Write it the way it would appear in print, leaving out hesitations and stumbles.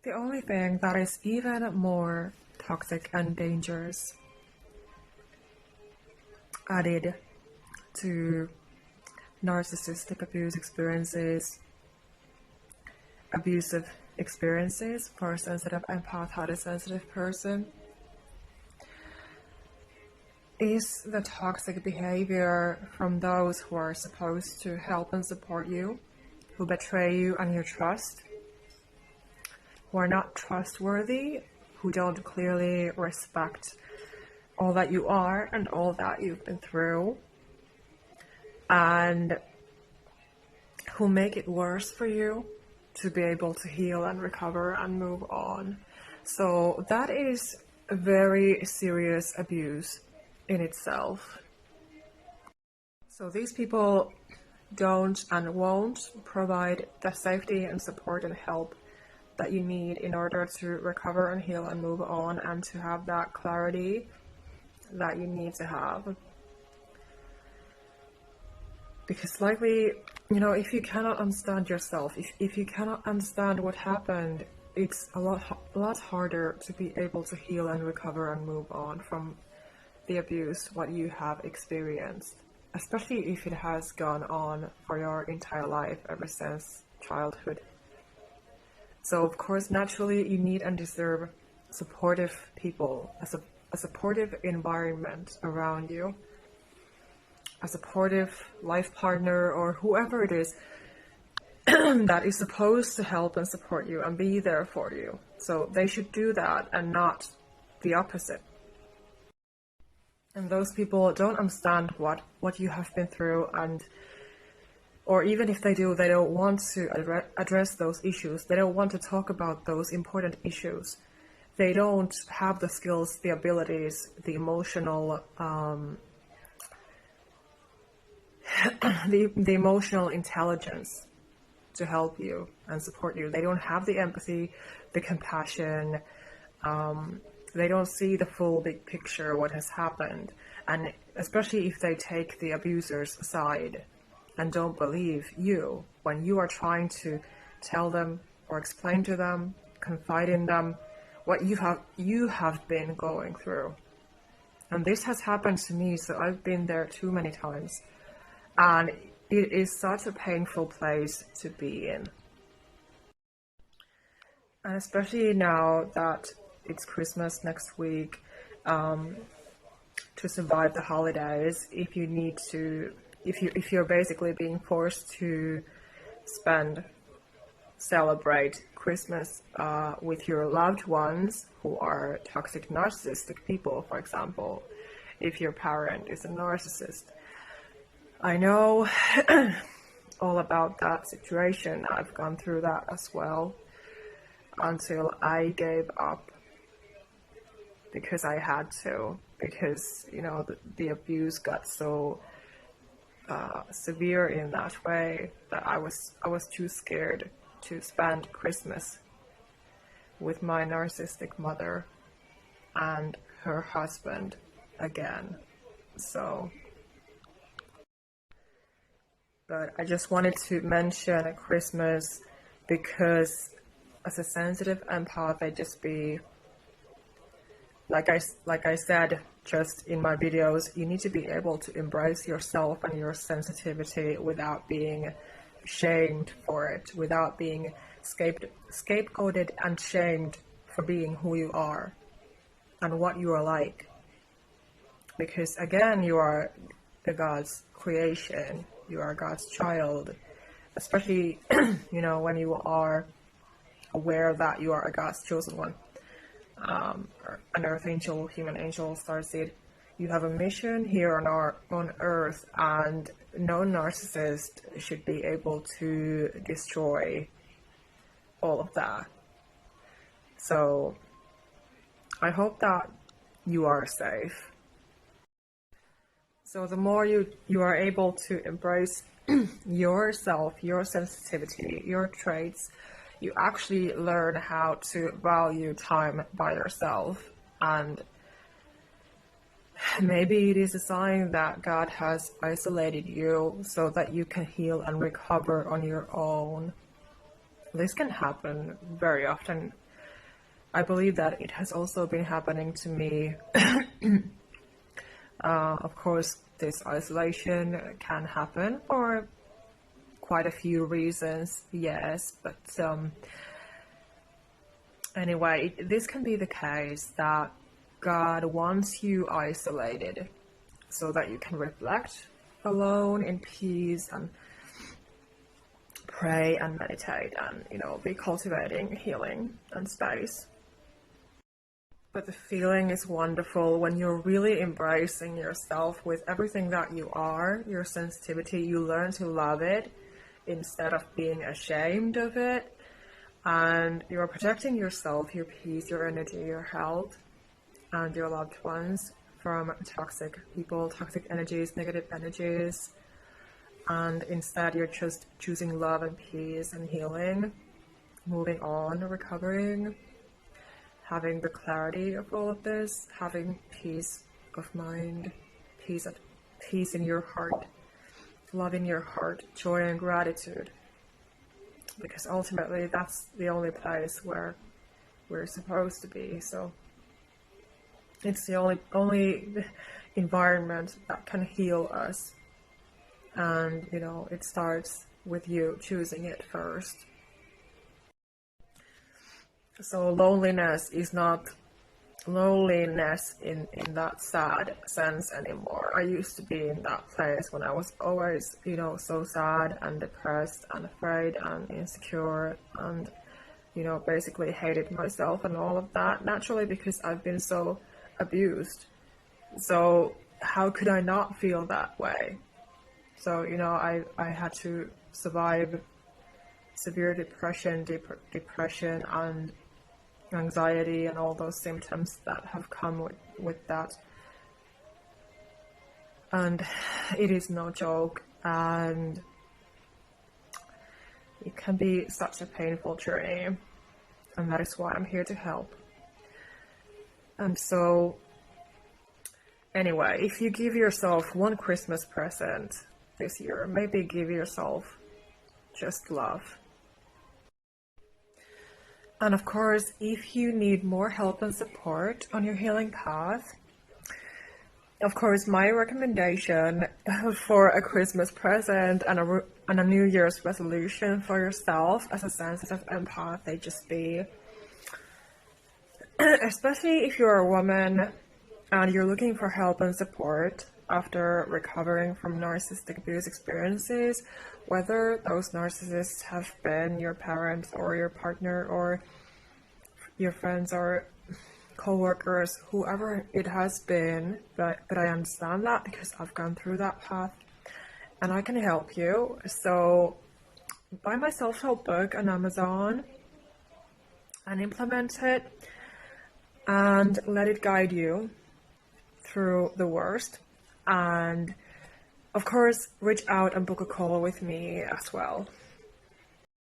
The only thing that is even more toxic and dangerous added to narcissistic abuse experiences, abusive experiences for a sensitive empath, highly sensitive person, is the toxic behavior from those who are supposed to help and support you, who betray you and your trust, who are not trustworthy, who don't clearly respect all that you are and all that you've been through, and who make it worse for you to be able to heal and recover and move on. So that is a very serious abuse in itself. So these people don't and won't provide the safety and support and help that you need in order to recover and heal and move on, and to have that clarity that you need to have. Because likely, if you cannot understand yourself, if you cannot understand what happened, it's a lot harder to be able to heal and recover and move on from the abuse, what you have experienced, especially if it has gone on for your entire life ever since childhood. So of course, naturally, you need and deserve supportive people, a supportive environment around you, a supportive life partner, or whoever it is that is supposed to help and support you and be there for you. So they should do that and not the opposite. And those people don't understand what you have been through, or even if they do, they don't want to address those issues. They don't want to talk about those important issues. They don't have the skills, the abilities, the emotional, the emotional intelligence to help you and support you. They don't have the empathy, the compassion. They don't see the full big picture, what has happened. And especially if they take the abuser's side and don't believe you when you are trying to tell them or explain to them, confide in them what you have been going through. And this has happened to me, so I've been there too many times. And it is such a painful place to be in. And especially now that it's Christmas next week, to survive the holidays, if you're basically being forced to celebrate Christmas with your loved ones who are toxic narcissistic people, for example, if your parent is a narcissist. I know all about that situation. I've gone through that as well, until I gave up because I had to, because the abuse got so severe in that way that I was too scared to spend Christmas with my narcissistic mother and her husband again. But I just wanted to mention Christmas because as a sensitive empath, I just be like I said just in my videos, you need to be able to embrace yourself and your sensitivity without being shamed for it, without being scapegoated and shamed for being who you are and what you are like. Because again, you are God's creation, you are God's child, especially when you are aware that you are a God's chosen one, or an archangel, human angel, starseed. You have a mission here on earth, and no narcissist should be able to destroy all of that. So I hope that you are safe. So the more you are able to embrace yourself, your sensitivity, your traits, you actually learn how to value time by yourself. And maybe it is a sign that God has isolated you so that you can heal and recover on your own. This can happen very often. I believe that it has also been happening to me. Of course, this isolation can happen for quite a few reasons, yes, but anyway, this can be the case that God wants you isolated so that you can reflect alone in peace and pray and meditate and, be cultivating healing and space. But the feeling is wonderful when you're really embracing yourself with everything that you are, your sensitivity. You learn to love it instead of being ashamed of it. And you're protecting yourself, your peace, your energy, your health, and your loved ones from toxic people, toxic energies, negative energies. And instead, you're just choosing love and peace and healing, moving on, recovering, having the clarity of all of this, having peace of mind, peace in your heart, love in your heart, joy and gratitude. Because ultimately, that's the only place where we're supposed to be. So it's the only environment that can heal us. And, it starts with you choosing it first. So loneliness is not loneliness in that sad sense anymore. I used to be in that place when I was always, so sad and depressed and afraid and insecure and, basically hated myself and all of that, naturally, because I've been so abused. So how could I not feel that way? So, I had to survive severe depression and anxiety and all those symptoms that have come with that. And it is no joke, and it can be such a painful journey, and that is why I'm here to help. And so, anyway, if you give yourself one Christmas present this year, maybe give yourself just love. And of course, if you need more help and support on your healing path, of course, my recommendation for a Christmas present and a New Year's resolution for yourself as a sensitive empath, they just be, especially if you're a woman and you're looking for help and support after recovering from narcissistic abuse experiences, whether those narcissists have been your parents or your partner or your friends or co-workers, whoever it has been, but I understand that because I've gone through that path and I can help you. So buy my self-help book on Amazon and implement it and let it guide you through the worst. And of course, reach out and book a call with me as well.